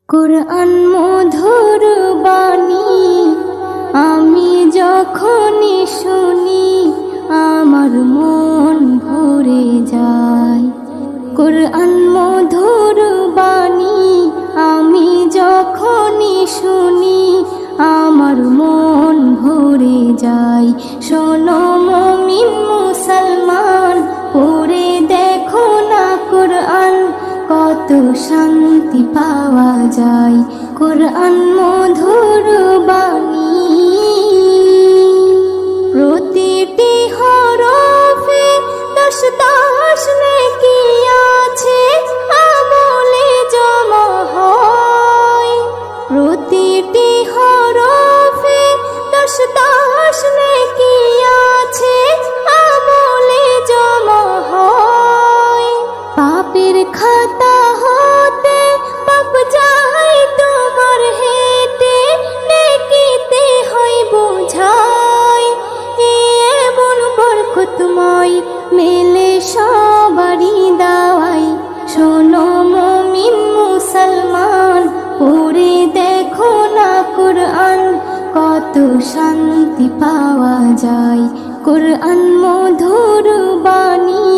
কুরআন মধুর বাণী আমি যখনই শুনি আমার মন ভরে যায়। কুরআন মধুর বাণী আমি যখনই শুনি আমার মন ভরে যায়। শোনো মুমিন মুসলমান, পড়ে দেখো না কুরআন, কত শান্তি পাওয়া যায়। কুরআন মধুর বাণী, প্রতিটি হরফে 10 নেকি আছে, আমলে জমা হয়। প্রতিটি হরফে 10 নেকি আছে, আমলে জমা হয়। পাপের খাতা হতে পাপ যায় তোমার হেঁটে, নেকিতে হয় বোঝাই। এমন বরকতময় মেলে সবারই দাওয়াই। শোনো মুমিন মুসলমান, পড়ে দেখো না কুরআন, কত শান্তি পাওয়া যায়। কুরআন মধুর বাণী।